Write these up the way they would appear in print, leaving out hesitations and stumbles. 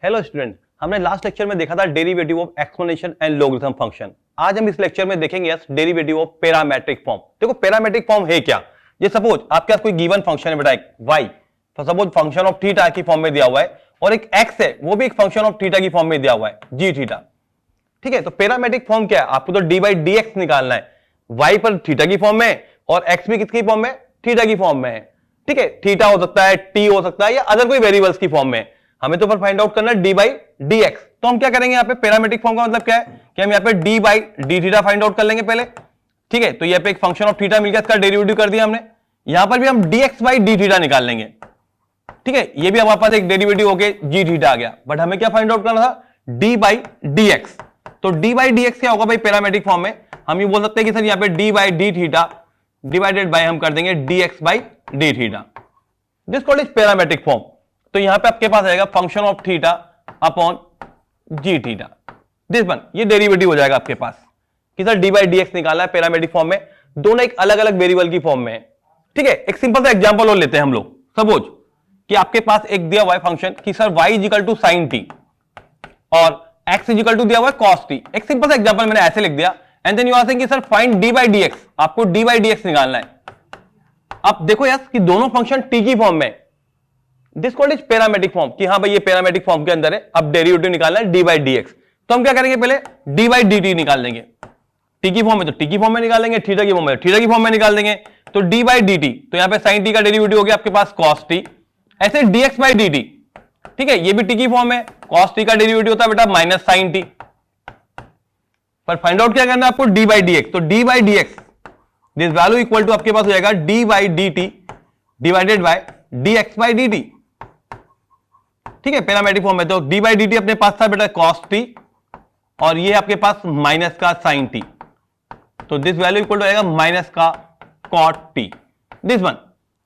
Hello student, हमने last lecture में देखा था derivative of exponential and logarithm function. आज हम इस लेक्चर में देखेंगे डेरिवेटिव ऑफ पैरामेट्रिक फॉर्म। देखो पैरामेट्रिक फॉर्म है क्या। ये सपोज आपके पास कोई गिवन फंक्शन है बेटा, एक y, तो सपोज फंक्शन ऑफ थीटा की फॉर्म में दिया हुआ है, और एक x है, वो भी एक फंक्शन ऑफ थीटा की फॉर्म में दिया हुआ है, जी थीटा। ठीक है, तो पैरामेट्रिक फॉर्म क्या है, आपको तो डी बाई डी एक्स निकालना है, y पर थीटा की फॉर्म में और x भी किसकी फॉर्म में, थीटा की फॉर्म में है। ठीक है, थीटा हो सकता है, t हो सकता है, या अदर कोई वेरिएबल्स की फॉर्म में। हमें तो पर फाइंड आउट करना है डी बाई डी एक्स। तो हम क्या करेंगे यहाँ पे, पैरामेट्रिक फॉर्म का मतलब क्या है कि हम यहाँ पे d by D theta find out कर लेंगे पहले। ठीक है, तो यहाँ पे एक फंक्शन ऑफ थीटा मिल गया, इसका डेरिवेटिव कर दिया हमने। यहां पर भी हम D x by D theta निकाल लेंगे। ठीक है, ये भी हमारे पास एक डेरिवेटिव हो गया, जी थीटा आ गया, बट हमें क्या फाइंड आउट करना था, डी बाई डी एक्स। तो डी बाई डी एक्स क्या होगा भाई पैरामेट्रिक फॉर्म में, हम ये बोल सकते हैं कि सर यहाँ पे d by D theta divided by हम कर देंगे d x by D theta. This called is parametric form. तो यहां पे आपके पास आएगा function of theta upon g theta, this one, ये डेरिवेटिव हो जाएगा आपके पास कि sir d by D x निकालना है पैरामेट्रिक फॉर्म में, दोनों एक अलग अलग वेरिएबल की फॉर्म में है। ठीक है, एक सिंपल सा एग्जांपल और लेते हैं हम लोग। सपोज कि आपके पास एक दिया हुआ है फंक्शन कि sir y is equal to sine T और x इजिकल टू दिया हुआ है कॉस टी। एक सिंपल सा एग्जांपल मैंने ऐसे लिख दिया, and then you are saying कि sir find D by D X, आपको डी बाई डी एक्स निकालना है। अब देखो यार कि दोनों फंक्शन t की फॉर्म में, this called is parametric form, कि हाँ भाई ये पैरामेट्रिक फॉर्म के अंदर है। अब डेरिवेटिव निकालना है डी बाई डी एक्स, तो हम क्या करेंगे, पहले डी बाई डी टी निकाल लेंगे। टी की फॉर्म में तो टी की फॉर्म में निकालेंगे, थीटा की फॉर्म में थीटा की फॉर्म में निकाल देंगे। तो डी बाई डी टी, तो यहां पे साइन टी का डेरिवेटिव हो गया आपके पास कॉस टी। ऐसे D x by d t, ठीक है, ये भी टी की फॉर्म है, कॉस टी का डेरिवेटिव होता है बेटा माइनस साइन टी। पर फाइंड आउट क्या करना है आपको, डी बाई डी एक्स। तो d by D x, this value equal to आपके पास हो जाएगा d by d t divided by d x by d t. ठीक है, पैरामेट्रिक फॉर्म में तो डी बाई डी टी अपने पास था बेटा कॉस टी, और ये आपके पास माइनस का साइन टी, तो दिस वैल्यू इक्वल टू आएगा माइनस का कॉट टी, दिस वन।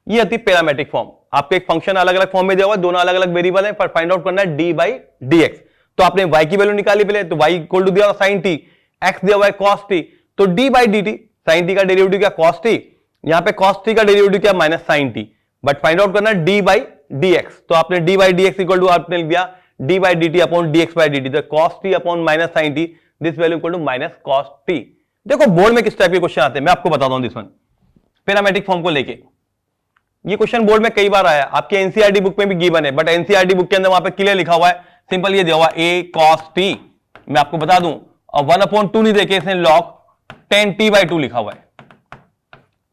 ये आती है पैरामेट्रिक फॉर्म। आपके एक फंक्शन अलग अलग फॉर्म में दिया हुआ है, दोनों अलग अलग वेरिएबल है, पर फाइंड आउट करना है डी बाई डी एक्स। तो आपने y की वैल्यू निकाली पहले, तो y इक्वल टू दिया हुआ साइन टी, x दिया हुआ है cos t, तो d by d t, sine t का डेरिवेटिव क्या cos t, यहां पे cos t का डेरिवेटिव क्या minus sine t, but find out करना है d बाई डी एक्स। तो आपने d by D x equal to आपने लिख दिया d by d t upon d x by d t, तो cos t upon minus sine t, this value equal to minus cos t। देखो board में किस type के question आते हैं मैं आपको बताता हूं, दिस वन पैरामेट्रिक फॉर्म को लेके। ये क्वेश्चन बोर्ड में कई बार आया, आपके एनसीईआरटी बुक में भी गिवन है, बट एनसीईआरटी बुक के अंदर वहां पे क्लियर लिखा हुआ है, सिंपल ये दिया हुआ a cos t, मैं आपको बता दूं, और 1/2 नहीं देखे, इसने log 10t/2 लिखा हुआ है।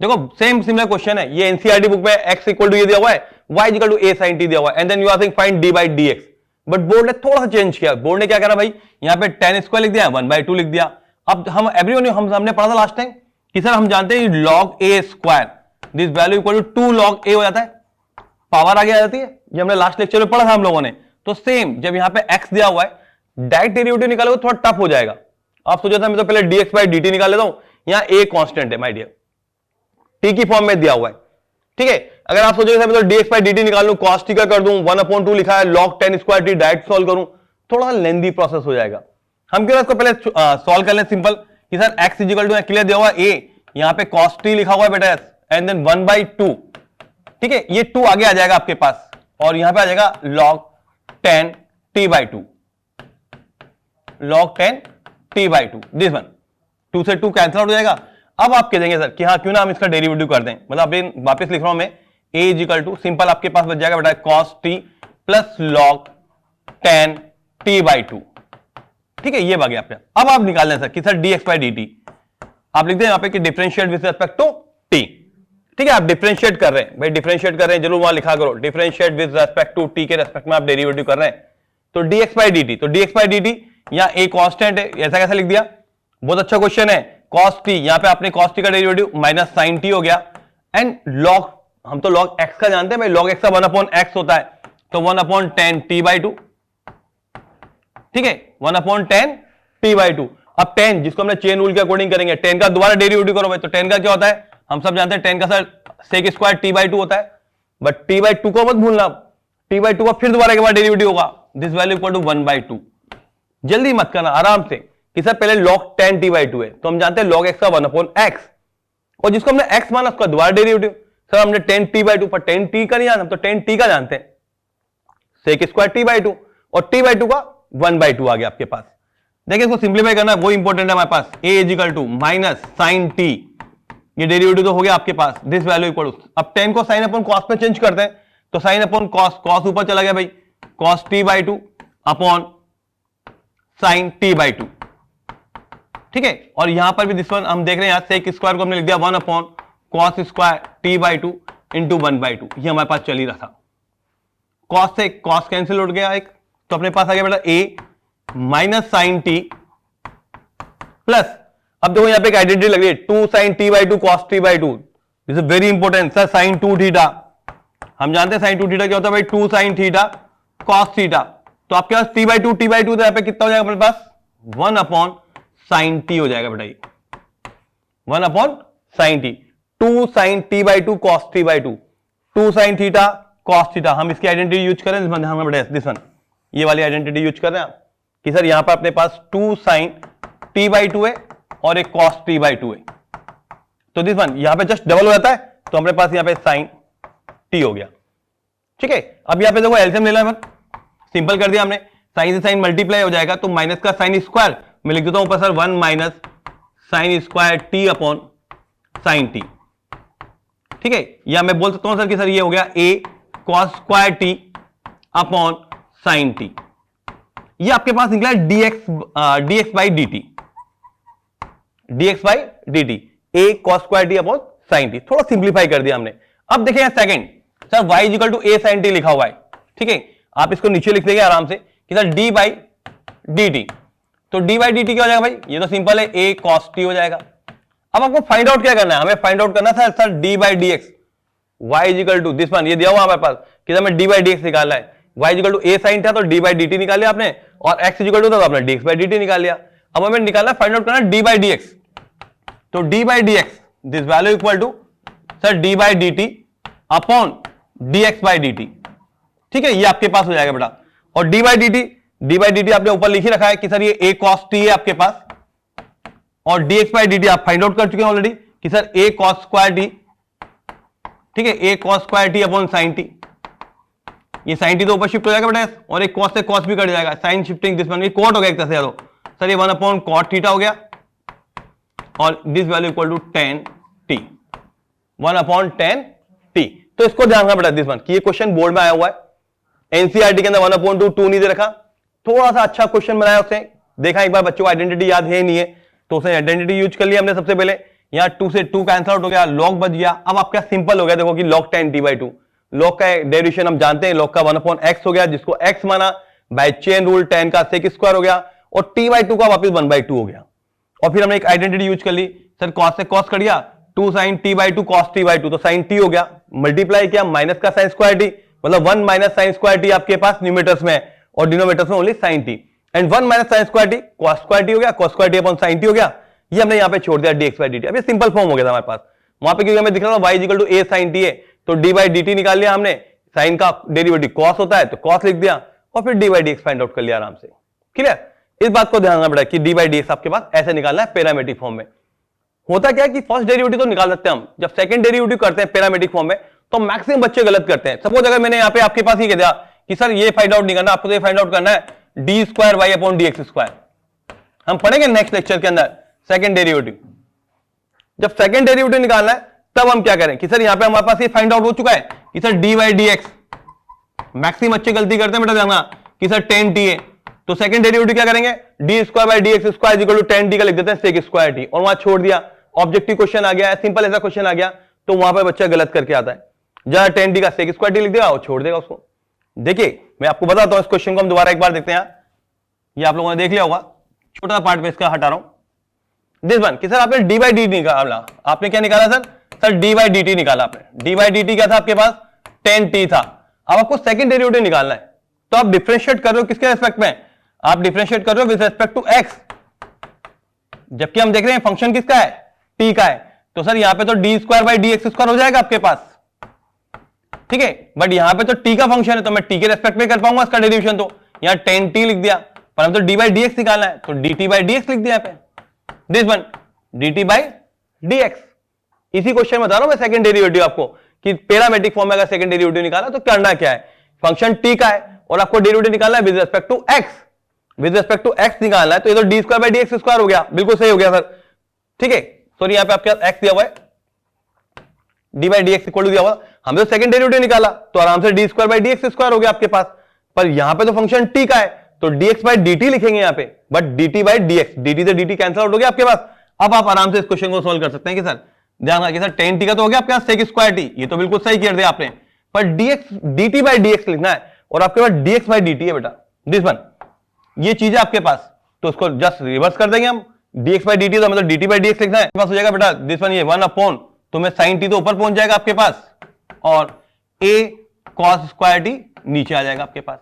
देखो सेम सिमिलर क्वेश्चन है, ये एनसीईआरटी बुक में x इक्वल टू ये दिया हुआ है, y equal to a sin t दिया हुआ है, and then you are saying find d by D x. But board ने थोड़ा सा चेंज किया, बोर्ड ने क्या करा भाई, यहां पे tan स्क्वायर लिख दिया, 1/2 लिख दिया। अब हम एवरीवन हमने पढ़ा था लास्ट टाइम कि सर हम जानते हैं log a square, this value equal to 2 log a हो जाता है, पावर आगे आ जाती है, ये हमने लास्ट लेक्चर में पढ़ा था हम लोगों ने। तो सेम जब यहां पे x दिया हुआ है, डायरेक्ट डेरिवेटिव निकालोगे थोड़ा टफ हो जाएगा। आप सोचा था मैं तो पहले dx बाई dt निकाल लेता हूं, यहां a कांस्टेंट है माय डियर, t की फॉर्म में दिया हुआ है। ठीक है, अगर आप सोचोगे मैं तो dx बाई dt निकाल लूं, cos t का कर दूं, 1/2 लिखा है, log 10 square t direct solve करूं, थोड़ा सा लेंथी प्रोसेस हो जाएगा। हम क्यों इसको पहले सॉल्व कर लें सिंपल, कि sir x equal to clear दिया हुआ a, यहां पे cos t लिखा हुआ है बेटा, एंड देन 1/2। ठीक है, ये 2 आगे आ जाएगा आपके पास, और यहां पे आ जाएगा log 10 t/2, log 10 t/2, this one, 2 से 2 कैंसिल आउट हो जाएगा। अब आप कह देंगे सर कि हाँ क्यों ना हम इसका डेरिवेटिव कर दें, मतलब अभी वापस लिख रहा हूं मैं, a इक्वल टू सिंपल आपके पास बच जाएगा बेटा cos t plus log 10 t/2। ठीक है, ये आ गया आपका। अब आप निकाल लें सर कि सर dx बाई dt, आप लिख दें यहां पे कि differentiate with respect to t। ठीक है, आप डिफरेंशिएट कर रहे हैं भाई, डिफरेंशिएट कर रहे हैं, जरूर वहां लिखा करो differentiate with respect to t के रिस्पेक्ट में आप डेरिवेटिव कर रहे हैं। तो dx बाई dt, तो dx बाई dt यहां a कांस्टेंट है, ऐसा कैसे लिख दिया, बहुत अच्छा क्वेश्चन है। cos t, यहां पे आपने cos t का डेरिवेटिव माइनस sin t हो गया, एंड log, हम तो log x का जानते हैं भाई, log x का 1/x होता है, तो 1/10 t/2। ठीक है, 1/10 t/2। अब 10 जिसको हमने चेन रूल के अकॉर्डिंग करेंगे, 10 का दोबारा डेरिवेटिव करो भाई, तो 10 का क्या होता है, हम सब जानते हैं 10 का सर sec स्क्वायर t/2 होता है, बट t/2 को मत भूलना, t/2 का फिर दोबारा के बाद डेरिवेटिव होगा, दिस वैल्यू इक्वल टू 1/2। जल्दी मत करना, आराम से, कि सर पहले log 10 t/2 है, तो हम जानते हैं log x का 1/x, और जिसको हमने x माना उसका दोबारा डेरिवेटिव, सर हमने 10 t/2 पर 10 t का नहीं जानते, हम तो 10 t का जानते हैं, sec स्क्वायर t/2, और t बाई टू का 1/2 आ गया आपके पास। देखिए इसको सिंप्लीफाई करना है, वो इंपॉर्टेंट है हमारे पास। a is equal to minus sine T, ये डेरिवेटिव तो हो गया आपके पास, दिस वैल्यू इक्वल टू, अब टेन को साइन अपॉन कॉस में चेंज करते हैं, तो साइन अपॉन कॉस, कॉस ऊपर चला गया भाई, cos t by two upon sine t by to, ठीक है। और यहां पर भी दिस वन हम देख रहे हैं, यहां सेक स्क्वायर को हमने लिख दिया 1 upon cos square T by two into 1/2, ये हमारे पास चल ही रहा था। कॉस से कॉस कैंसिल उठ गया एक, तो अपने पास आ गया बेटा ए माइनस साइन टी प्लस, अब देखो यहां पे एक आइडेंटिटी लग रही है, 2 sine t by two cos t by two, this is very important sir. Sine 2 theta, हम जानते हैं साइन 2 थीटा क्या होता है भाई, 2 साइन थीटा कॉस थीटा, तो आपके पास टी बाई टू तो यहां पे कितना हो जाएगा अपने पास 1 अपॉन साइन टी हो जाएगा बेटा, ये 1 upon sine t, 2 sine t by two cos t by two, 2 sine theta cos theta, हम इसकी आइडेंटिटी यूज करें दिस वन, ये वाली आइडेंटिटी यूज कर रहे हैं आप कि सर यहां पर अपने पास 2 साइन टी बाई टू है और एक कॉस टी बाई टू है, तो दिस वन यहां पे जस्ट डबल हो जाता है, तो अपने पास यहां पे साइन टी हो गया, ठीक है। अब यहां पे देखो एलसीएम ले लें, सिंपल कर दिया हमने, साइन से साइन मल्टीप्लाई हो जाएगा, तो माइनस का साइन स्क्वायर मैं लिख देता हूं ऊपर sir 1 minus sine square T upon sine T, ठीक है। या मैं बोल सकता हूं सर कि सर ये हो गया A cos square T upon sine T, ये आपके पास निकला dx by dt, dx by dt, a cos square T upon sine T, थोड़ा सिंप्लीफाई कर दिया हमने। अब देखें second, sir y equal to a sin t लिखा हुआ है, ठीक है, आप इसको नीचे लिख देंगे आराम से कि सर d बाई dt, तो d बाई dt क्या हो जाएगा भाई, ये तो सिंपल है, a cos t हो जाएगा। अब आपको फाइंड आउट क्या करना है, हमें फाइंड आउट करना था sir d by dx, y equal to this one, ये दिया हुआ हमारे पास कि सर मैं d बाई dx निकालना है, y equal to a sin था तो d बाई dt निकाल लिया आपने, और x इक्वल टू था तो आपने dx बाई dt निकाल लिया। अब हमें निकालना फाइंड आउट करना d बाई dx, तो d by dx this value equal to sir d by dt upon dx by dt, ठीक है, ये आपके पास हो जाएगा बेटा। और d बाई dt आपने ऊपर लिख ही रखा है कि सर ये a cos t है आपके पास, और dx बाई dt आप फाइंड आउट कर चुके हैं ऑलरेडी कि sir a cos square t, ठीक है, a cos square t upon sine t, ये साइन टी तो ऊपर शिफ्ट हो जाएगा बेटा, और एक कॉस से कॉस भी कट जाएगा, sine shifting this one cot हो गया एक तरह से, यारो सर ये 1 अपॉन कॉट थीटा हो गया, और this value equal to 10 t, 1 upon 10 t। तो इसको ध्यान रखना बेटा दिस वन कि ये क्वेश्चन बोर्ड में आया हुआ है, एनसीईआरटी के अंदर 1 अपॉन 2 नहीं दे रखा, थोड़ा सा अच्छा क्वेश्चन बनाया उसने, देखा एक बार बच्चों को आइडेंटिटी याद है नहीं है, तो उसने आइडेंटिटी यूज कर लिया हमने सबसे पहले, यहाँ 2 से 2 कैंसल आउट हो गया, लॉग बच गया। अब आपका सिंपल हो गया, देखो कि log 10 t by two, log का डेरिवेशन हम जानते हैं, लॉग का 1 अपॉन x हो गया, जिसको x माना बाय चेन रूल, 10 का सेक स्क्वायर हो गया, और t बाई टू का वापस 1/2 हो गया। और फिर हमने एक आइडेंटिटी यूज कर ली, सर cos से cos कट गया, 2 sin t by two cos t by two, तो sin t हो गया, मल्टीप्लाई किया माइनस का sin स्क्वायर t, मतलब 1 माइनस sin स्क्वायर t आपके पास न्यूमेटर्स में है, और डिनोमिनेटर्स में only sin t, and 1 minus sin square t cos square t हो गया, cos square t upon sin t हो गया, ये हमने यहाँ पे छोड़ दिया dx बाई dt। अब ये सिंपल फॉर्म हो गया था हमारे पास, वहां पे क्योंकि हमें दिख रहा था y equal to a sin t है, तो d बाई dt निकाल लिया हमने, साइन का डेरिवेटिव cos होता है तो cos लिख दिया, और फिर d by dx find out कर लिया आराम से। क्लियर, इस बात को ध्यान रखना पड़ेगा कि d बाई dx आपके पास ऐसे निकालना है पैरामेट्रिक फॉर्म में। होता क्या है कि फर्स्ट डेरिवेटिव तो निकाल सकते हैं हम, जब सेकंड डेरिवेटिव करते हैं पैरामेट्रिक फॉर्म में तो मैक्सिमम बच्चे गलत करते हैं। सपोज अगर मैंने यहाँ पे आपके पास ये कह दिया कि सर ये फाइंड आउट नहीं करना, आपको तो ये फाइंड आउट करना है d square y upon d x square, हम पढ़ेंगे नेक्स्ट लेक्चर के अंदर सेकंड डेरिवेटिव। जब सेकंड डेरिवेटिव निकालना है तब हम क्या करें कि सर यहाँ पे हमारे पास ये फाइंड आउट हो चुका है कि sir d y d x, maximum अच्छी गलती करते हैं बेटा ध्यान कि सर 10t है, तो सेकंड डेरिवेटिव क्या करेंगे d square by D x square equal to 10t का लिख देते हैं सेक स्क्वायर टी, और वहां छोड़ दिया, ऑब्जेक्टिव क्वेश्चन आ गया है, सिंपल ऐसा क्वेश्चन आ गया, तो वहां पर बच्चा गलत करके आता है, जहां 10t का सेक स्क्वायर टी लिख देगा और छोड़ देगा उसको। देखिए मैं आपको बताता हूं, इस क्वेश्चन को हम दोबारा एक बार देखते हैं, ये आप लोगों ने देख लिया होगा, छोटा पार्ट में इसका हटा रहा हूं। दिस वन कि सर आपने डी बाई डी निकाला, आपने क्या निकाला sir d by d T निकाला आपने, डी बाई डी टी क्या था आपके पास 10t था। अब आपको सेकंड डेरिवेटिव निकालना है, तो आप डिफरेंशिएट कर रहे हो किसके रेस्पेक्ट में, आप डिफरेंशिएट कर रहे हो विद रेस्पेक्ट टू x, जबकि हम देख रहे हैं फंक्शन किसका है t का है, तो सर यहां पे तो d square by D x square हो जाएगा आपके पास, ठीक है, बट यहां पे तो t का फंक्शन है तो मैं t के रेस्पेक्ट में कर पाऊंगा इसका डेरिवेशन, तो यहां 10t लिख दिया, पर हम तो डी बाई डी एक्स निकालना है तो dt बाई डी एक्स लिख दिया यहाँ पे, this one dt by D x. इसी क्वेश्चन में बता रहा हूं मैं सेकंड डेरिवेटिव आपको कि पैरामेट्रिक फॉर्म में अगर सेकंड डेरिवेटिव निकाला तो करना क्या है, फंक्शन t का है और आपको डेरिवेटिव निकालना है with respect to x, with respect to x निकालना है, तो ये तो d square by D x square हो गया, बिल्कुल सही हो गया सर। ठीक है, सॉरी यहां पे आपके पास एक्स दिया हुआ है, d by D x equal to दिया हुआ, हमने तो सेकंड डेरिवेटिव निकाला तो आराम से D square by D x square हो गया आपके पास। पर यहां पे तो फंक्शन टी का है तो dx बाई dt लिखेंगे यहां पे, but dt by dx, dt से dt कैंसिल आउट हो गया आपके पास। अब आप आराम से इस क्वेश्चन को सॉल्व कर सकते हैं कि सर ध्यान रखिए सर tan t का तो हो गया आपके पास sec स्क्वायर t, ये तो बिल्कुल सही कर दिया आपने, पर dx dt बाई dx लिखना है और आपके पास dx बाई dt है बेटा, दिस वन, ये चीज है आपके पास, तो उसको जस्ट रिवर्स कर देंगे हम, dx बाई dt तो मतलब dt बाई dx लिखना है, पास हो जाएगा बेटा दिस वन, ये 1 अपॉन, तो मैं sin t तो ऊपर पहुंच जाएगा आपके पास और a cos स्क्वायर t नीचे आ जाएगा आपके पास।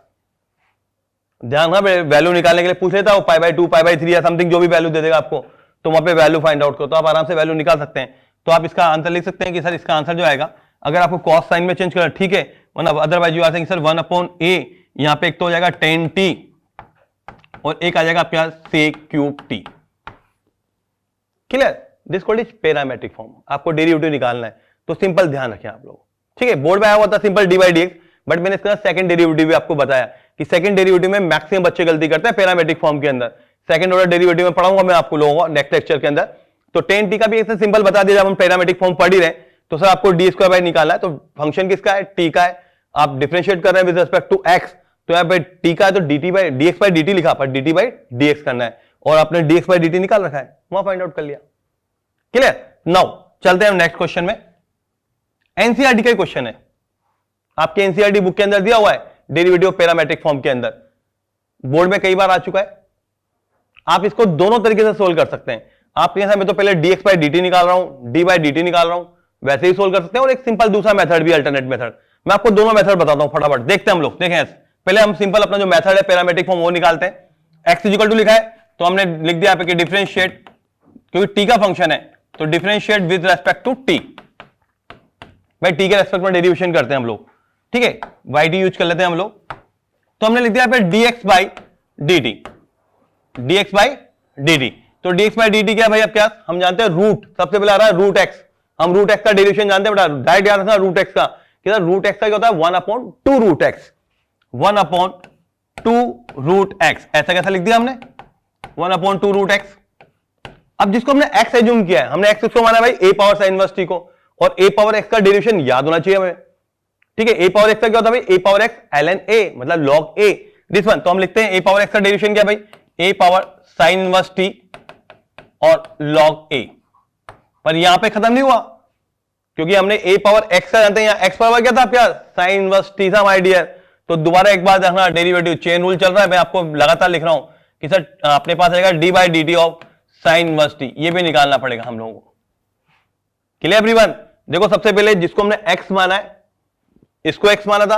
ध्यान ना वैल्यू निकालने के लिए पूछ लेता हूं पाई बाई 2 पाई बाई 3 या समथिंग जो भी वैल्यू दे देगा आपको, तो वहां पे वैल्यू फाइंड आउट करो तो आप आराम से वैल्यू निकाल सकते हैं। तो आप इसका आंसर लिख सकते हैं कि सर इसका आंसर जो आएगा, अगर आपको कॉस साइन में चेंज करना ठीक है, वरना otherwise you are saying sir 1 upon a, यहां पे एक तो हो जाएगा tan t और एक आ जाएगा आपके यहां sec cube t। Clear, this called is parametric form. आपको डेरिवेटिव निकालना है तो सिंपल ध्यान रखें आप लोग, ठीक है। बोर्ड में आया हुआ था simple D by D x, but मैंने इसका सेकंड डेरिवेटिव भी आपको बताया कि सेकंड डेरिवेटिव में मैक्सिमम बच्चे गलती करते हैं पैरामेट्रिक फॉर्म के अंदर। सेकंड ऑर्डर डेरिवेटिव में पढ़ाऊंगा मैं आपको लोगों को नेक्स्ट लेक्चर के अंदर। तो tan t का भी ऐसे सिंपल बता दिया, जब हम पैरामेट्रिक फॉर्म पढ़ ही रहे तो सर आपको डी स्क्वायर बाई निकालना है, तो फंक्शन किसका है, t का है, आप डिफरेंशिएट कर रहे हैं विद रिस्पेक्ट टू x, तो यहाँ पे t का है तो dt by dx by dt लिखा, पर dt बाई dx करना है और आपने dx बाई dt निकाल रखा है, वहां फाइंड आउट कर लिया। क्लियर, नाउ चलते हैं नेक्स्ट क्वेश्चन में। एनसीईआरटी का क्वेश्चन है, आपके एनसीईआरटी बुक के अंदर दिया हुआ है डेरिवेटिव ऑफ पैरामेट्रिक फॉर्म के अंदर, बोर्ड में कई बार आ चुका है। आप इसको दोनों तरीके से सोल्व कर सकते हैं। आप कैसे, मैं तो पहले dx बाई dt निकाल रहा हूं, d बाई dt निकाल रहा हूं, वैसे ही सोल्व कर सकते हैं, और एक सिंपल दूसरा मेथड भी, अल्टरनेट मेथड। मैं आपको दोनों मेथड बताता हूं फटाफट, देखते हैं हम लोग। देखें पहले हम सिंपल अपना जो मेथड है पैरामेट्रिक फॉर्म वो निकालते हैं। x इक्वल टू लिखा है तो हमने लिख दिया यहाँ पे डिफरेंशिएट, क्योंकि t का फंक्शन है तो differentiate with respect to t, भाई t के रेस्पेक्ट में डेरिवेशन करते हैं हम लोग, ठीक है, y t यूज कर लेते हैं हम लोग। तो हमने लिख दिया यहाँ पे dx by dt, dx by dt, तो dx बाई dt क्या भाई अब क्या, हम जानते हैं रूट, सबसे पहले आ रहा है रूट x, हम रूट x का डेरिवेशन जानते हैं बेटा, डायरेक्ट याद रखना रूट x का, कि रूट x का क्या होता है 1 upon 2 root x, 1 upon 2 root x, ऐसा कैसा लिख दिया हमने 1 अपॉन 2 रूट x। अब जिसको हमने x एज्यूम किया है, हमने x किसको माना भाई a power sine inverse t को, और a पावर x का डेरिवेशन याद होना चाहिए हमें, ठीक है। a पावर x का क्या होता है भाई, a power x ln a मतलब log a, दिस वन, तो हम लिखते हैं a पावर x का डेरिवेशन क्या भाई, a power sine inverse t और log a, पर यहां पे खत्म नहीं हुआ, क्योंकि हमने a पावर x का जानते हैं, यहां x पावर क्या था आपका साइन इनवर्स t था माय डियर। तो दोबारा एक बार देखना, डेरिवेटिव चेन रूल चल रहा है, मैं आपको लगातार लिख रहा हूं कि सर अपने पास रहेगा d by dt of sine inverse t, ये भी निकालना पड़ेगा हम लोगों को। क्लियर एवरीवन, देखो सबसे पहले जिसको हमने x माना है, इसको x माना था,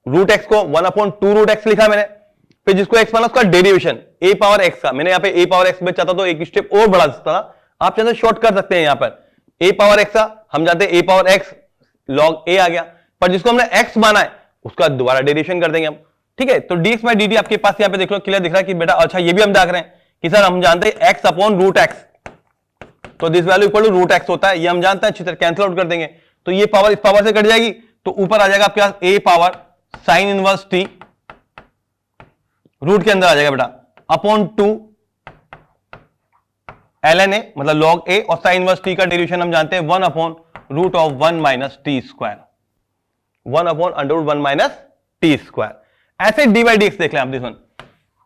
रूट x को 1 अपॉन 2 रूट x लिखा मैंने, फिर जिसको x माना उसका डेरिवेशन a पावर x का, मैंने यहाँ पे a पावर x में चाहता तो एक स्टेप और बढ़ा सकता था, आप चाहते शॉर्ट कर सकते हैं। यहाँ पर a पावर x का हम जानते हैं a power x log a आ गया, पर जिसको हमने x माना है उसका दोबारा डेरिवेशन कर देंगे हम, ठीक है। तो dx बाई dt आपके पास यहाँ पे देख लो क्लियर दिख रहा है कि बेटा, अच्छा ये भी हम देख रहे हैं कि सर हम जानते हैं x अपॉन रूट x, तो this value equal to root x होता है, ये हम जानते हैं अच्छी तरह, कैंसिल आउट कर देंगे, तो ये पावर इस पावर से कट जाएगी, तो ऊपर आ जाएगा आपके पास a power sine inverse t, root के अंदर आ जाएगा बेटा अपॉन 2 ln a मतलब log a, और साइन इनवर्स t का डेरिवेशन हम जानते हैं 1 upon root of 1 minus t square, 1 upon under root 1 minus t square. ऐसे डी बाई डी एक्स देख लें आप, दिस वन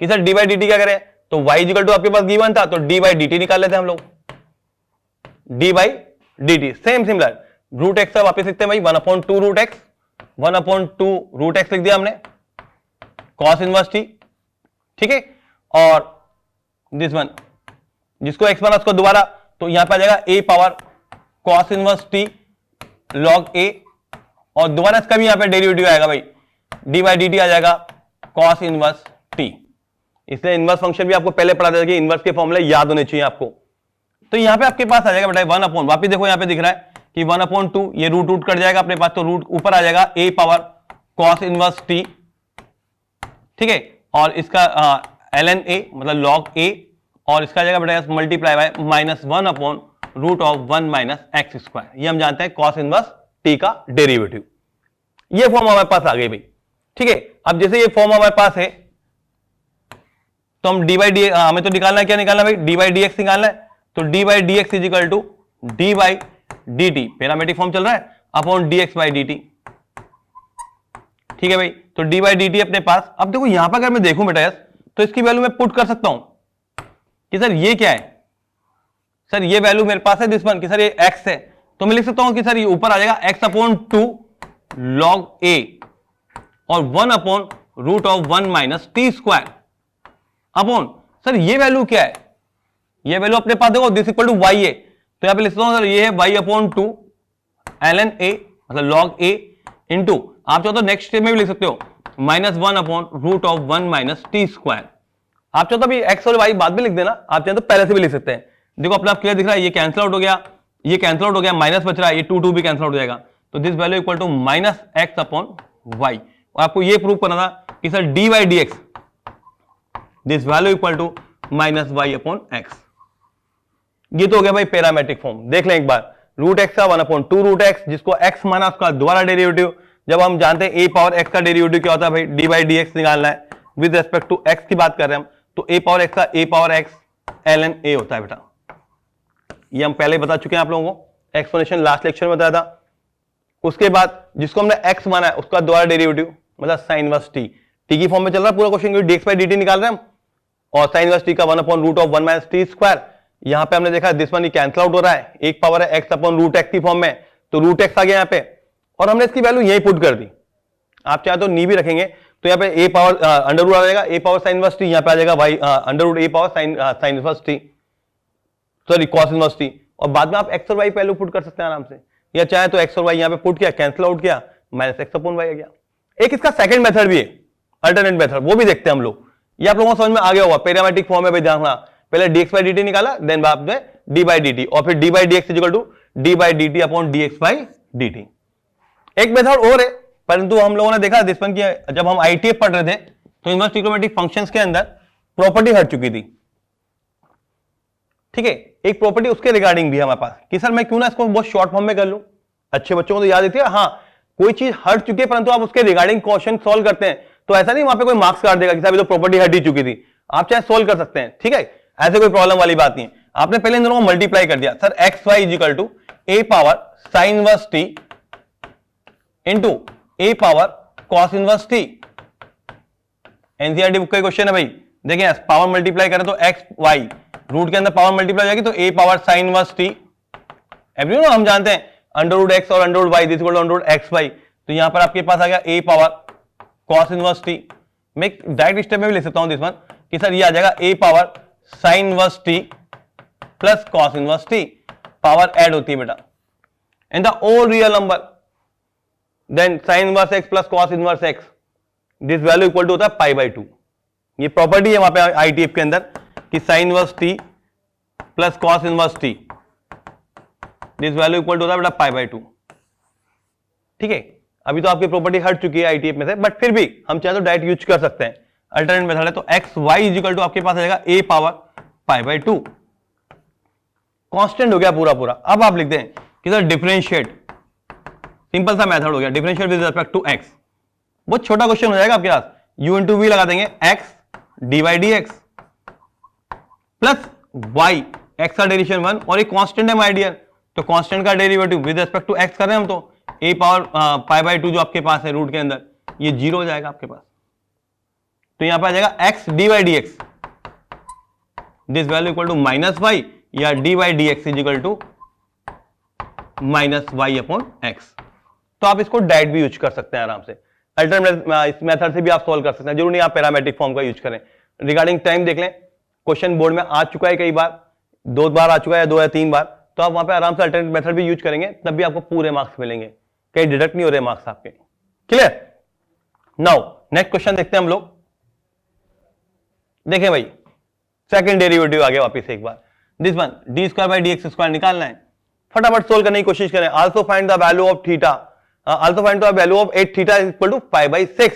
कि sir d by d t क्या करें, तो y इक्वल टू आपके पास गिवन था, तो डी बाई डी टी निकाल लेते हैं हम लोग, d by d t same similar, root x वापस लिखते हैं भाई 1 upon 2 root x, 1 upon 2 root x लिख दिया हमने, कॉस इनवर्स टी, ठीक है, और दिस वन जिसको एक्स बना उसको दोबारा, तो यहां पे आ जाएगा a power cos inverse t log a, और दोबारा इसका भी यहां पे डेरिवेटिव आएगा भाई, डी बाई डी टी आ जाएगा कॉस इनवर्स t। इसलिए इनवर्स फंक्शन भी आपको पहले पढ़ा था कि इनवर्स के फॉर्मूले याद होने चाहिए आपको। तो यहां पे आपके पास आ जाएगा बेटा 1 अपॉन, वापिस देखो यहां पे दिख रहा है कि 1 अपॉन 2, ये रूट रूट कट जाएगा अपने पास, तो रूट ऊपर आ जाएगा a power cos inverse t, ठीक है, और इसका ln a मतलब log a, और इसका जगह बेटा multiply by minus 1 upon root of 1 minus x square, ये हम जानते हैं कॉस इनवर्स t का डेरिवेटिव। ये फॉर्म हमारे पास आ गई भाई। ठीक है, अब जैसे ये फॉर्म हमारे पास है तो हम डी बाई डी, हमें तो निकालना है, क्या निकालना है भाई, डी बाई डी एक्स निकालना है। तो d by D x is equal to d by d t, parametric form चल रहा है, upon d x by d t. ठीक है भाई, तो डी बाई डी टी अपने पास। अब देखो यहां पर अगर मैं देखूं बेटा यस, तो इसकी वैल्यू मैं पुट कर सकता हूं कि सर ये क्या है, सर ये वैल्यू मेरे पास है दिस वन, कि सर ये एक्स है, तो मैं लिख सकता हूं कि सर ये ऊपर आ जाएगा एक्स अपॉन 2 लॉग ए और 1 upon root of 1 minus t square upon, sir ये वैल्यू क्या है, ये वैल्यू अपने पास देखो दिस इक्वल टू वाई है, तो यहां पे लिख सकता हूं सर ये है वाई अपॉन 2 ln a मतलब log a इंटू, आप चाहो तो नेक्स्ट स्टेप में भी लिख सकते हो -1 upon root of 1 minus t square. आप चाहो तो अभी एक्स और वाई बाद में लिख देना, आप चाहे तो पहले से भी लिख सकते हैं। देखो अपना क्लियर दिख रहा है, ये कैंसिल आउट हो गया, ये कैंसिल आउट हो गया, माइनस बच रहा है, ये 2 भी कैंसिल आउट हो जाएगा, तो this value equal to minus x upon y. और आपको ये प्रूव करना था कि sir d by D x this value equal to minus Y upon x. ये तो हो गया भाई पैरामेट्रिक फॉर्म। देख लें एक बार, रूट एक्स का 1 अपॉन 2 रूट एक्स, जिसको एक्स माना उसका दोबारा डेरिवेटिव। जब हम जानते हैं ए पावर एक्स का डेरिवेटिव क्या होता है भाई, डी बाई डी एक्स निकालना है विद रेस्पेक्ट टू एक्स की बात कर रहे हैं हम, तो ए पावर एक्स का ए पावर एक्स ln a होता है बेटा। ये हम पहले बता चुके हैं आप लोगों को, एक्सप्लेनेशन लास्ट लेक्चर में बताया था। उसके बाद जिसको हमने x माना है उसका दोबारा डेरिवेटिव मतलब साइन इनवर्स टी, टी की फॉर्म में चल रहा है पूरा क्वेश्चन, क्योंकि dx बाई dt निकाल रहे हैं हम, और साइन इनवर्स टी का 1 upon root of 1 minus t square. यहां पे हमने देखा दिस वन कैंसिल आउट हो रहा है, एक पावर है x अपॉन रूट एक्स की फॉर्म में, तो रूट एक्स आ गया यहाँ पे, और हमने इसकी वैल्यू यही पुट कर दी। आप चाहे तो नी भी रखेंगे, तो यहाँ पे ए पावर अंडर रूट आ जाएगा, ए पावर साइन इनवर्स टी, यहाँ पे आ जाएगा Y under root A power sine inverse T, sorry cos inverse T, और बाद में आप एक्स और वाई वैल्यू पुट कर सकते हैं आराम से, या चाहे तो एक्स और वाई यहाँ पे पुट किया, कैंसिल आउट किया, माइनस एक्स अपॉन वाई आ गया। एक इसका सेकंड मेथड भी है, अल्टरनेट मेथड, वो भी देखते हैं हम लोग। ये आप लोगों को समझ में आ गया होगा, पैरामेट्रिक फॉर्म में भाई ध्यान रखना, पहले dx बाई dt निकाला, देन बाद में d बाई dt, और फिर d by dx equal to d by dt upon dx by dt। एक मेथड और है, परंतु हम लोगों ने देखा दिस वन की जब हम ITF पढ़ रहे थे तो इनवर्स ट्रिग्नोमेट्रिक फंक्शंस के अंदर प्रॉपर्टी हट चुकी थी। ठीक है, एक प्रॉपर्टी उसके रिगार्डिंग भी है हमारे पास कि सर मैं क्यों ना इसको बहुत शॉर्ट फॉर्म में कर लूं, अच्छे बच्चों को तो याद रहती है। हाँ, कोई चीज हट चुकी है परंतु आप उसके रिगार्डिंग क्वेश्चन सॉल्व करते हैं, तो ऐसा नहीं वहां पे कोई मार्क्स काट देगा कि साहब ये तो प्रॉपर्टी हट ही चुकी थी, आप चाहे सोल्व कर सकते हैं। ठीक है, ऐसे कोई प्रॉब्लम वाली बात नहीं है। आपने पहले इन दोनों को मल्टीप्लाई कर दिया, sir x y equal to a power sine inverse t into a power cos inverse t. NCERT book का क्वेश्चन है भाई, देखें पावर मल्टीप्लाई करें तो एक्स वाई, रूट के अंदर पावर मल्टीप्लाई हो जाएगी तो A power sine inverse T. Everyone हम जानते हैं अंडर रूट एक्स और under root Y this equal to under root X Y, तो यहां पर आपके पास आ गया A power cos inverse T. मैं डायरेक्ट स्टेप में भी लिख सकता हूं दिस वन कि सर ये आ जाएगा ए power sine inverse T plus cos inverse T, power add होती है बेटा, and the all real number then sine inverse X plus cos inverse X, this value equal to होता है पाई बाई 2। ये प्रॉपर्टी है वहां पे आईटीएफ के अंदर कि sine inverse T plus cos inverse t, this value equal to होता है बेटा पाई बाई 2। ठीक है, अभी तो आपकी प्रॉपर्टी हट चुकी है आईटीएफ में से, बट फिर भी हम चाहे तो डायरेक्ट यूज कर सकते हैं, अल्टरनेट मेथड है। तो x y is equal to आपके पास आ जाएगा ए पावर पाई बाई 2, कांस्टेंट हो गया पूरा पूरा। अब आप लिखते हैं कि सर डिफरेंशिएट, सिंपल सा मेथड हो गया, differentiate with respect to x. बहुत छोटा क्वेश्चन हो जाएगा आपके पास, u इंटू वी लगा देंगे, x D by D x plus y, x का डेरिवेशन 1 और एक कांस्टेंट है माय डियर, तो कांस्टेंट का derivative with respect to x कर रहे हैं हम, तो ए पावर पाई बाई 2 जो आपके पास है रूट के अंदर, ये 0 हो जाएगा आपके पास, तो यहां पर आ जाएगा X D by D x, this value equal to minus Y, या D by D x is equal to minus Y upon X. तो आप इसको डायरेक्ट भी यूज कर सकते हैं आराम से, अल्टरनेट इस मेथड से भी आप सॉल्व कर सकते हैं, जरूर नहीं आप पैरामेट्रिक फॉर्म का यूज करें। रिगार्डिंग टाइम देख लें, क्वेश्चन बोर्ड में आ चुका है कई बार, 2 बार आ चुका है, 2 या 3 बार, तो आप वहां पे आराम से अल्टरनेट मेथड भी यूज करेंगे, तब भी आपको पूरे मार्क्स मिलेंगे, कहीं डिडक्ट नहीं हो रहे मार्क्स आपके। क्लियर? नाउ नेक्स्ट क्वेश्चन देखते हैं हम लोग। देखें भाई, सेकंड डेरिवेटिव आ गया वापस एक बार, this one D square by D x square निकालना है, फटाफट सोल्व करने की कोशिश करें। Also find the value of theta, also find the value of 8 theta equal to pi by 6,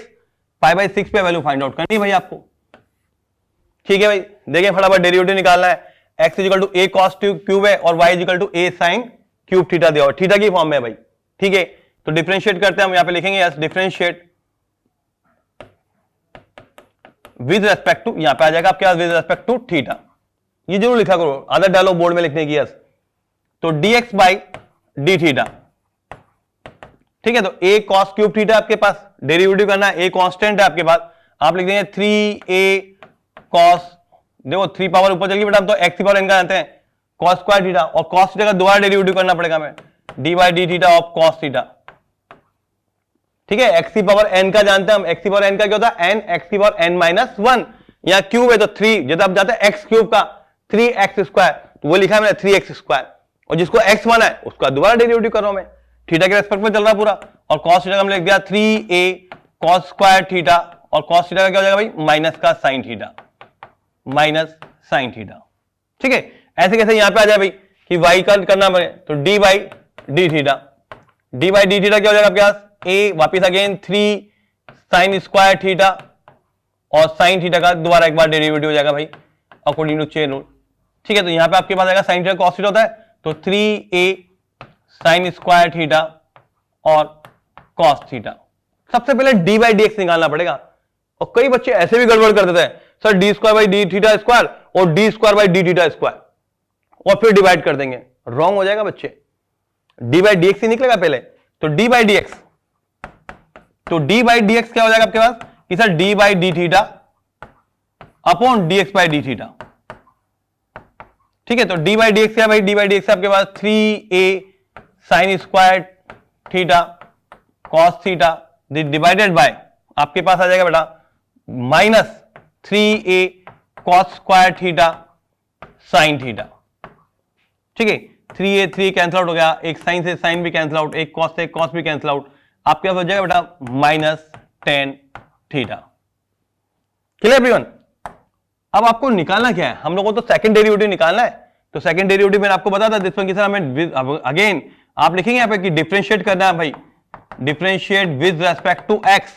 pi by 6 पे वैल्यू फाइंड आउट करनी है भाई आपको। ठीक है भाई, देखें फटाफट डेरिवेटिव निकालना है, x equal to a cos cube है और y equal to a sine cube theta दिया हुआ, थीटा की फॉर्म में है भाई। ठीक है, तो डिफरेंशिएट करते हैं हम, यहां पे लिखेंगे yes differentiate with respect to, यहां पे आ जाएगा आपके पास विद रेस्पेक्ट टू थीटा। ये जरूर लिखा करो, आदत डालो बोर्ड में लिखने की। यस, तो dx बाई डी थीटा, ठीक है। तो a cos क्यूब थीटा आपके पास, डेरिवेटिव करना है, a कांस्टेंट है आपके पास, आप लिख देंगे 3a cos, देखो 3 पावर ऊपर चलिए बेटा, हम तो x की पावर n का जानते हैं, cos स्क्वायर थीटा, और cos थीटा का दोबारा डेरिवेटिव करना पड़ेगा हमें, d by D theta of cos theta, ठीक है। x की पावर n का जानते हैं हम, x की पावर n का क्या होता है, n, x की पावर n माइनस 1, यहां क्यूब है तो 3, जैसे आप जाते हैं x क्यूब का 3x स्क्वायर, तो वो लिखा है मैंने 3x स्क्वायर, और जिसको x1 है उसका दोबारा डेरिवेटिव कर रहा हूं मैं, थीटा के रेस्पेक्ट में चल रहा है पूरा, और cos थीटा का हमने लिख दिया 3a cos स्क्वायर थीटा, और cos थीटा का क्या हो जाएगा भाई, माइनस का sin theta, minus sin theta, ठीक है। ऐसे कैसे यहां पे आ जाए भाई कि y का करना पड़े, तो d by D theta, d by D theta क्या हो जाएगा आपके पास, a वापिस अगेन 3 sin स्क्वायर थीटा, और sin थीटा का दोबारा एक बार डेरिवेटिव हो जाएगा भाई अकॉर्डिंग टू चेन रूल, ठीक है। तो यहां पे आपके पास आएगा sin थीटा cos थीटा होता है, तो 3a sin स्क्वायर थीटा और cos थीटा। सबसे पहले d बाई डी एक्स निकालना पड़ेगा, और कई बच्चे ऐसे भी गड़बड़ कर देते हैं, sir D square by D theta square और D square by D theta square, और फिर डिवाइड कर देंगे, रॉन्ग हो जाएगा बच्चे। d बाई डी एक्स ही निकलेगा पहले, तो d बाई डी एक्स, तो d बाई डी एक्स क्या हो जाएगा आपके पास कि sir d by D theta upon d x by D theta, ठीक है। तो d बाई डी एक्स क्या भाई, d बाई डी एक्स आपके पास 3a sine square theta cos theta divided bye आपके पास आ जाएगा बेटा minus 3a cos square theta sine theta, ठीक है। 3a 3 कैंसिल आउट हो गया, एक साइन से साइन भी कैंसिल आउट, एक कॉस से कॉस भी कैंसिल आउट, आपके पास हो जाएगा बेटा minus tan theta. Clear everyone? अब आपको निकालना क्या है, हम लोगों को तो सेकंड डेरिवेटिव निकालना है, तो सेकंड डेरिवेटिव मैंने आपको बताया था दिस वन की सर हमें अगेन आप लिखेंगे यहां पे कि डिफरेंशिएट करना है भाई, differentiate with respect to x,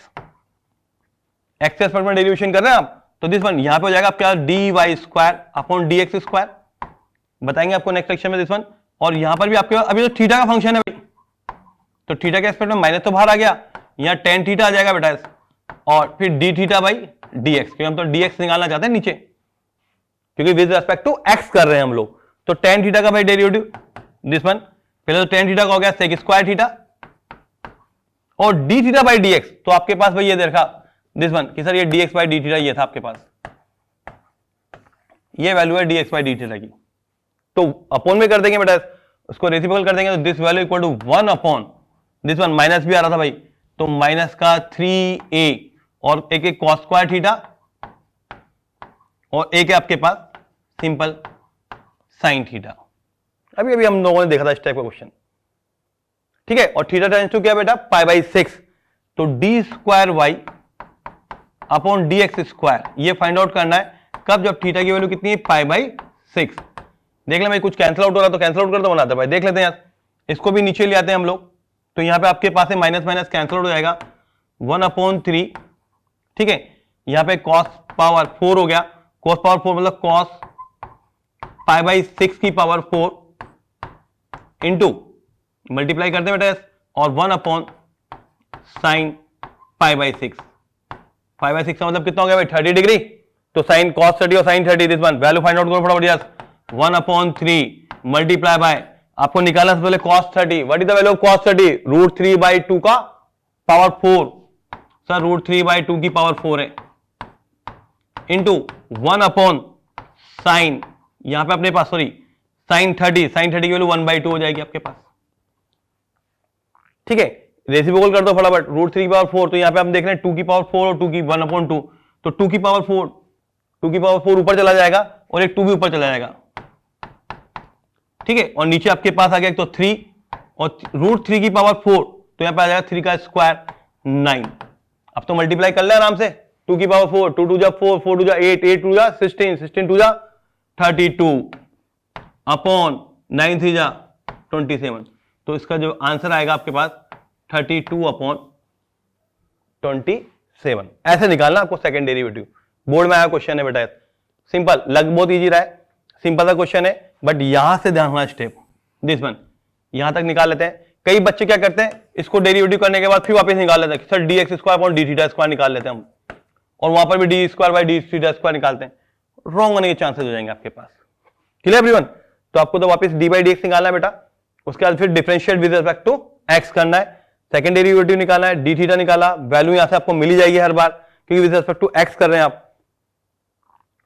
x के रेस्पेक्ट में डेरिवेशन कर रहे हैं आप, तो दिस वन यहां पे हो जाएगा आपका d y square upon d x square, बताएंगे आपको नेक्स्ट सेक्शन में दिस वन। और यहां पर भी आपके अभी तो थीटा का फंक्शन है भाई, तो थीटा के रेस्पेक्ट में माइनस तो बाहर आ गया, यहां tan थीटा आ जाएगा बेटा, और फिर D theta by D x, क्योंकि हम तो डी एक्स निकालना चाहते हैं नीचे, क्योंकि विद रेस्पेक्ट टू एक्स कर रहे हैं हम लोग, तो tan थीटा का भाई डेरिवेटिव दिस वन, पहले तो tan थीटा का हो गया sec स्क्वायर थीटा, और D theta by D x, तो आपके पास भाई ये देखा दिस वन कि सर ये D x by D theta ये था आपके पास, ये वैल्यू है D x by D theta की, तो अपॉन में कर देंगे बेटा, उसको रेसिप्रोकल कर देंगे, तो this value equal to 1 upon this one, minus भी आ रहा था भाई, तो माइनस का 3a और एक एक कॉस स्क्वायर थीटा, और एक है आपके पास सिंपल साइन थीटा। अभी अभी हम लोगों ने देखा था इस टाइप का क्वेश्चन, ठीक है। और थीटा टेंड्स टू क्या बेटा, पाई बाई 6, तो d square y upon d x square, ये फाइंड आउट करना है कब, जब थीटा की वैल्यू कितनी है, पाई बाई 6। देख ले भाई कुछ कैंसिल आउट हो रहा तो कैंसिल आउट कर दो, बनाते भाई देख लेते हैं यार, इसको भी नीचे ले आते हैं हम लोग, तो यहां पे आपके पास है माइनस माइनस कैंसिल आउट हो जाएगा 1/3, ठीक है। यहां पे cos पावर 4 हो गया, cos पावर 4 मतलब cos पाई बाई 6 की पावर 4 इंटू मल्टीप्लाई करते हैं बेटा, और 1 sine pi by 6, pi by 6 का मतलब कितना हो गया भाई 30 डिग्री, तो साइन cos 30 और sine 30 this one value find out करो फटाफट, 1/3 मल्टीप्लाई बाय आपको निकालना से पहले cos 30, what is the value of cos 30, √3/2 का पावर 4, सर √3/2 की पावर 4 है, इंटू 1 साइन, यहां पे अपने पास सॉरी साइन 30 की वैल्यू 1/2 हो जाएगी आपके पास, ठीक है। रेसिप्रोकल कर दो फटाफट, √3 की पावर 4, तो यहां पे हम देख रहे हैं 2 की पावर 4 और 2 की 1/2, तो 2 की पावर 4 ऊपर चला जाएगा और एक 2 भी ऊपर चला जाएगा, ठीक है। और नीचे आपके पास आ गया एक तो 3 और √3 की पावर 4, तो यहां पे आ जाएगा 3 का स्क्वायर 9। अब तो मल्टीप्लाई कर ले आराम से, 2 की पावर 4, 2 2 जा 4, 4 2 जा 8, 8 2 जा 16, 16 2 जा 32 अपॉन 9 3 जा 27, तो इसका जो आंसर आएगा आपके पास 32/27, ऐसे निकालना आपको सेकंड डेरिवेटिव। बोर्ड में आया क्वेश्चन है बेटा, सिंपल, लग बहुत इजी रहा है, सिंपल सा क्वेश्चन है, बट यहां से ध्यान होना स्टेप दिस वन, यहां तक निकाल लेते हैं। कई बच्चे क्या करते हैं, इसको डेरिवेटिव करने के बाद फिर वापस निकाल लेते हैं, sir D x square upon D theta square निकाल लेते हैं हम, और वहां पर भी D square by D theta square निकालते हैं, रॉन्ग होने के चांसेस हो जाएंगे आपके पास। Clear everyone? तो आपको तो वापस डी बाई डी एक्स निकालना है बेटा, उसके बाद फिर differentiate with respect to x करना है, सेकंड डेरिवेटिव निकालना है, डी थीटा निकाला, वैल्यू यहां से आपको मिल ही जाएगी हर बार, क्योंकि विद रिस्पेक्ट टू एक्स कर रहे हैं आप,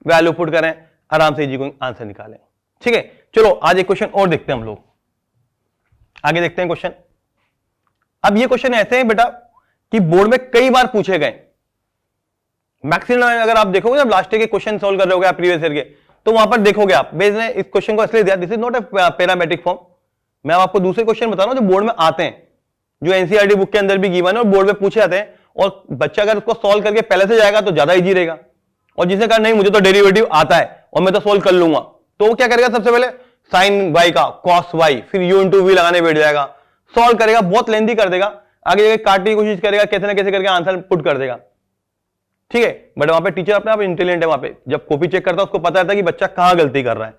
वैल्यू पुट करें, आराम से इजी को आंसर निकालें। ठीक है, चलो आज एक क्वेश्चन और देखते हैं हम लोग, आगे देखते हैं क्वेश्चन। अब ये क्वेश्चन ऐसे हैं बेटा कि बोर्ड में कई बार पूछे गए, मैक्सिमम अगर आप देखोगे जब लास्ट ईयर के क्वेश्चन सोल्व कर रहे होगे आप प्रीवियस ईयर के, तो वहां पर देखोगे आप बेस ने इस क्वेश्चन को इसलिए दिया, this is not a parametric form. मैं आपको दूसरे क्वेश्चन बता रहा हूं जो बोर्ड में आते हैं, जो एनसीईआरटी बुक के अंदर भी गिवन है और बोर्ड में पूछे जाते हैं, और बच्चा अगर उसको सॉल्व करके पहले से जाएगा तो ज्यादा इजी रहेगा। और जिसने कहा नहीं मुझे तो डेरिवेटिव आता है और मैं तो सोल्व कर लूंगा, तो वो क्या करेगा, सबसे पहले साइन वाई का कॉस वाई, फिर यू इंटू वी लगाने बैठ जाएगा, सॉल्व करेगा, बहुत लेंथी कर देगा, आगे जाके काटने की कोशिश करेगा, कैसे ना कैसे करके आंसर पुट कर देगा। ठीक है, बट वहां पे टीचर अपने आप इंटेलिजेंट है, वहां पे जब कॉपी चेक करता है उसको पता रहता है कि बच्चा कहां गलती कर रहा है।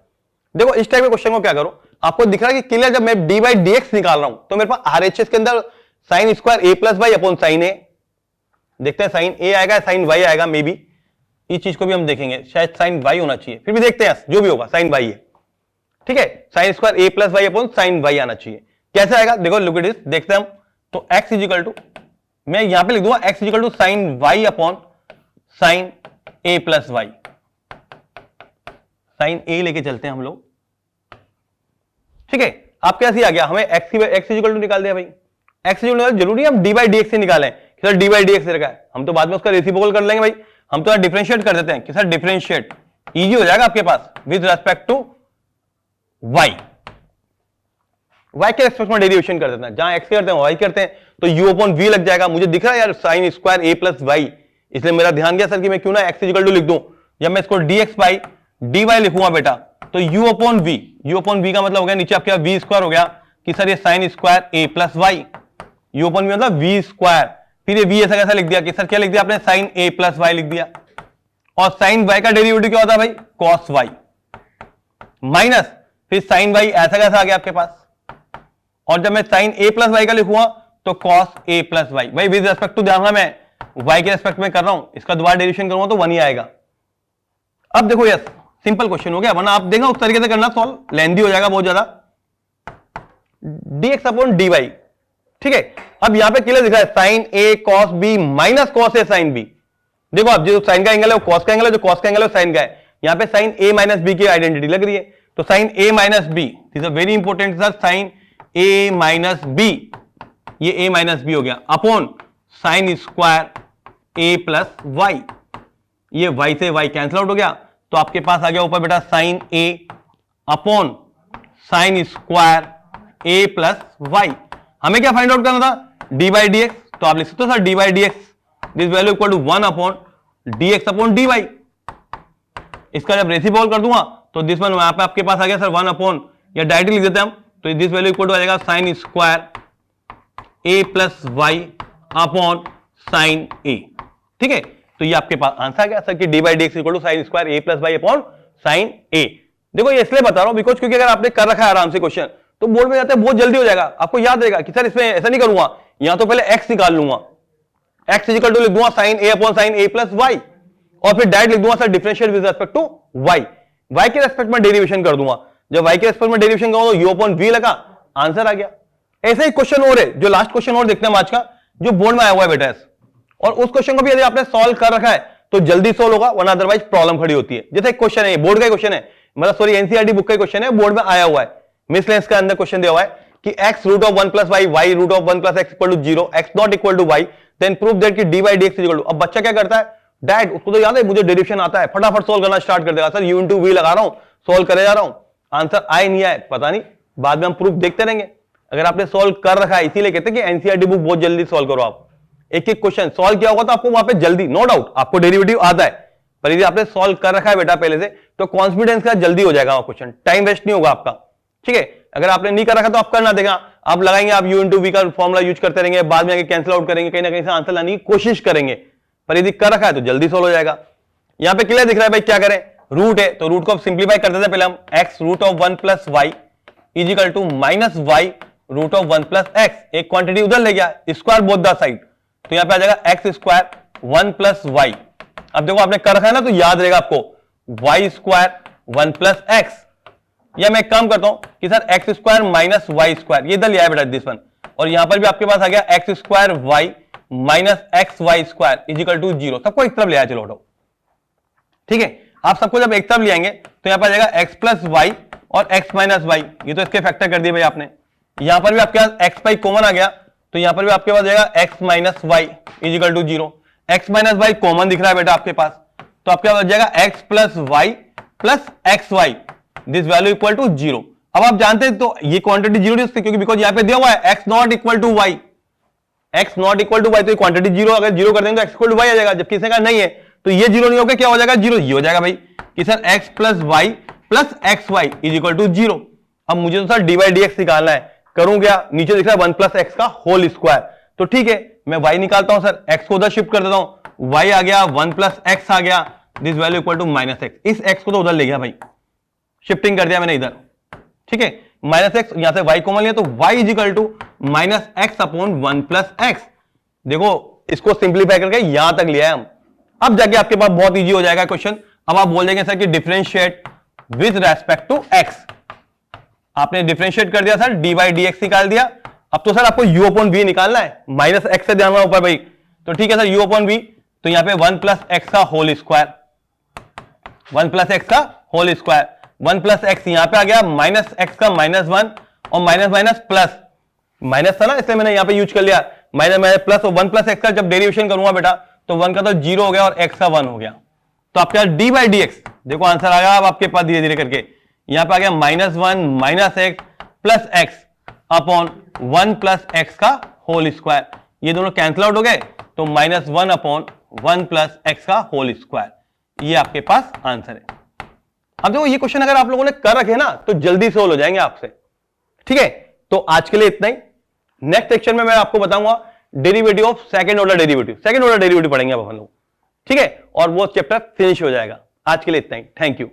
देखो इस टाइप के क्वेश्चन को क्या करो, आपको दिख रहा है कि क्लियर, जब मैं डी बाई डी एक्स निकाल रहा हूं तो मेरे पास आरएचएस के अंदर sign square A plus Y upon sine ए, देखते हैं साइन ए आएगा साइन वाई आएगा, मे बी इस चीज को भी हम देखेंगे, शायद साइन वाई होना चाहिए, फिर भी देखते हैं जो भी होगा साइन वाई है। ठीक है, sine square A plus Y upon sine Y आना चाहिए, कैसे आएगा देखो, लुक इट इज, देखते हैं हम। तो x इजिकल टू, मैं यहां पे लिख दूंगा x is equal to sine Y upon sine A plus Y, sine A लेके चलते हैं हम लोग। ठीक है, आप कैसे आ गया, हमें x इजिकल टू निकाल दिया भाई, x इजिकल जरूरी है हम डी बाई डी एक्स से निकालें कि sir d by D x रखा है, हम तो बाद में उसका रेसिप्रोकल कर लेंगे भाई, हम तो डिफरेंशिएट कर देते हैं कि सर डिफरेंशिएट इजी हो जाएगा आपके पास with respect to y, y के रेस्पेक्ट में डेरिवेशन कर देते हैं, जहां x करते हैं y करते हैं, तो u अपॉन v लग जाएगा। मुझे दिख रहा है यार sine square a plus y, इसलिए मेरा ध्यान गया सर कि मैं क्यों ना x इक्वल टू लिख दूं, जब मैं इसको dx बाई dy लिखूंगा बेटा, तो u अपॉन v का मतलब हो गया नीचे आपके v स्क्वायर हो गया कि सर ये sine square a plus y, u upon v मतलब v स्क्वायर, फिर ये v ऐसा कैसा लिख दिया कि सर क्या लिख दिया आपने, साइन a प्लस वाई लिख दिया, और साइन y का डेरिवेटिव क्या होता है भाई, कॉस y, माइनस फिर साइन y ऐसा कैसा आ गया आपके पास, और जब मैं साइन a प्लस वाई का लिखूंगा तो कॉस a प्लस वाई, भाई विद रेस्पेक्ट टू ध्यान मैं y के रेस्पेक्ट में कर रहा हूं, इसका दोबारा डेरिवेशन करूंगा तो 1 ही आएगा। अब देखो यस सिंपल क्वेश्चन हो गया, वरना आप देखना उस तरीके से करना, सॉल्व लेंथी हो जाएगा बहुत ज्यादा, dx अपॉन dy। ठीक है, अब यहां पे क्लियर दिख रहा है sine a cos b minus cos a sine b, देखो आप जो साइन का एंगल है वो कॉस का एंगल है, जो कॉस का एंगल है वो साइन का है, यहां पे साइन a माइनस b की आइडेंटिटी लग रही है, तो sine a minus b, this is very important sir, sine a minus b, ये a माइनस b हो गया upon sine square a plus y, ये y से y कैंसिल आउट हो गया, तो आपके पास आ गया ऊपर बेटा sine a upon sine square a plus y. हमें क्या फाइंड आउट करना था, डी बाई डी एक्स, तो आप लिख सकते हो sir d by D x, this value equal to 1 upon d x upon d y, इसका जब रेसिप्रोकल कर दूंगा तो दिस वन यहां पे आपके पास आ गया सर 1 अपॉन, या डायरेक्टली लिख देते हैं हम, तो दिस वैल्यू इक्वल टू आ जाएगा sine square a plus Y upon sine a। ठीक है, तो ये आपके पास आंसर आ गया सर कि d by D x equal to sine square a plus Y upon sine a। देखो ये इसलिए बता रहा हूं बिकॉज क्योंकि अगर आपने कर रखा है आराम से क्वेश्चन तो बोर्ड में जाते हैं बहुत जल्दी हो जाएगा, आपको याद रहेगा कि सर इसमें ऐसा नहीं करूंगा, यहां तो पहले x निकाल लूंगा, x इक्वल टू लिख दूंगा sine a upon sine a plus y, और फिर डायरेक्ट लिख दूंगा sir differentiate with respect to y, y के रेस्पेक्ट में डेरिवेशन कर दूंगा, जब y के रेस्पेक्ट में डेरिवेशन करूंगा तो u अपॉन v लगा, आंसर आ गया। ऐसे ही क्वेश्चन और है, जो लास्ट क्वेश्चन और देखते हैं आज का, जो बोर्ड में आया हुआ है बेटा, और उस क्वेश्चन को भी यदि आपने सॉल्व कर रखा है तो जल्दी सॉल्व होगा, वरना अदरवाइज प्रॉब्लम खड़ी होती है। जैसे एक क्वेश्चन है, बोर्ड का क्वेश्चन है, मतलब सॉरी एनसीईआरटी बुक का क्वेश्चन है, बोर्ड में आया हुआ है, मिसलेंस का अंदर क्वेश्चन दिया हुआ है कि x root of 1 plus y, y root of 1 plus x equal to 0, x not equal to y, then prove that कि dy dx इक्वल टू, अब बच्चा क्या करता है, डैड उसको तो याद है मुझे डेरिवेशन आता है, फटाफट सॉल्व करना स्टार्ट कर देगा, सर u इंटू v लगा रहा हूं, सॉल्व करे जा रहा हूं, आंसर आए नहीं आए पता नहीं, बाद में हम प्रूफ देखते रहेंगे। अगर आपने सॉल्व कर रखा है, इसीलिए कहते हैं कि एनसीईआरटी बुक बहुत जल्दी सॉल्व करो, आप एक एक क्वेश्चन सॉल्व किया होगा तो आपको वहां पे जल्दी, नो डाउट आपको डेरिवेटिव आता है, पर यदि आपने सॉल्व कर रखा है बेटा पहले से तो कॉन्फिडेंस का जल्दी हो जाएगा क्वेश्चन, टाइम वेस्ट नहीं होगा आपका। ठीक है, अगर आपने नहीं कर रखा तो आप करना देगा, आप लगाएंगे, आप u इंटू वी का फॉर्मुला यूज करते रहेंगे, बाद में आगे कैंसिल आउट करेंगे, कहीं ना कहीं से आंसर लाने की कोशिश करेंगे, पर यदि कर रखा है तो जल्दी सॉल्व हो जाएगा। यहां पे क्लियर दिख रहा है भाई, क्या करें, रूट है तो रूट को सिंप्लीफाई कर देते हैं, पहले हम x root of 1 plus y is equal to minus y root of 1 plus x, एक क्वांटिटी उधर ले गया, स्क्वायर बोथ द साइड, तो यहां पे आ जाएगा x स्क्वायर 1 प्लस वाई अब देखो आपने कर रखा है ना, तो याद रहेगा आपको वाई स्क्वायर 1 प्लस एक्स, या मैं काम करता हूं कि sir x square minus y square, ये इधर लिया है बेटा दिस वन, और यहां पर भी आपके पास आ गया x square y minus x y square is equal to 0, सबको एक तरफ ले आया, चलो उठो, ठीक है। आप सबको जब एक तरफ ले आएंगे तो यहां पर आ जाएगा एक्स प्लस वाई और एक्स माइनस वाई, ये तो इसके फैक्टर कर दिए भाई आपने। यहां पर भी आपके पास एक्स वाई कॉमन आ गया, तो यहां पर भी आपके पास जाएगा x minus y is equal to 0, x minus y common दिख रहा है बेटा आपके पास, तो आपके पास जाएगा x plus y plus x y, this value equal to 0। अब आप जानते हैं तो ये क्वांटिटी 0 नहीं, क्योंकि बिकॉज यहां पे दिया हुआ है x not equal to y, x not equal to y, तो ये क्वांटिटी 0, अगर 0 कर देंगे तो एक्स इक्वल टू वाई आ जाएगा, जबकि इसने कहा नहीं है, तो ये 0 नहीं होगा, क्या हो जाएगा 0 ही हो जाएगा भाई, कि sir x plus y plus x y is equal to 0। अब मुझे तो sir d by D x निकालना है, करूं क्या, नीचे दिख रहा है 1 प्लस एक्स का होल स्क्वायर, तो ठीक है मैं y निकालता हूं सर, x को उधर शिफ्ट कर देता हूं, y आ गया 1 प्लस एक्स आ गया, this value equal to minus x, इस x को तो उधर ले गया भाई, शिफ्टिंग कर दिया मैंने इधर, ठीक है, माइनस एक्स, यहां से y कॉमन लिया तो y is equal to minus x upon 1 plus x. देखो इसको सिंप्लीफाई करके यहां तक लिया है हम, अब जाके आपके पास बहुत इजी हो जाएगा क्वेश्चन। अब आप बोल देंगे सर कि differentiate with respect to x, आपने डिफरेंशिएट कर दिया sir, d by D x निकाल दिया, अब तो सर आपको u अपॉन v निकालना है, माइनस एक्स से ध्यान रहा ऊपर भाई, तो ठीक है सर u अपॉन v, तो यहां पे 1 प्लस एक्स का होल स्क्वायर, 1 प्लस एक्स का होल स्क्वायर, 1 प्लस एक्स यहां पे आ गया, माइनस एक्स का माइनस 1 और माइनस माइनस प्लस, माइनस था ना इसलिए मैंने यहां पे यूज कर लिया, माइनस माइनस प्लस, और 1 प्लस एक्स का जब डेरिवेशन करूंगा बेटा तो 1 का तो 0 हो गया और x का 1 हो गया, तो आपके पास डी बाई डी एक्स, देखो आंसर आ गया अब आपके पास धीरे धीरे करके, यहां पे आ गया minus 1 minus x plus x upon 1 plus x का होल स्क्वायर, ये दोनों कैंसिल आउट हो गए, तो माइनस 1 अपॉन 1 प्लस एक्स का होल स्क्वायर, ये आपके पास आंसर है। अब देखो ये क्वेश्चन अगर आप लोगों ने कर रखे ना तो जल्दी सोल्व हो जाएंगे आपसे, ठीक है। तो आज के लिए इतना ही, नेक्स्ट सेक्शन में मैं आपको बताऊंगा derivative of second order derivative पढ़ेंगे अब हम लोग, ठीक है, और वो चैप्टर फिनिश हो जाएगा। आज के लिए इतना ही, थैंक यू।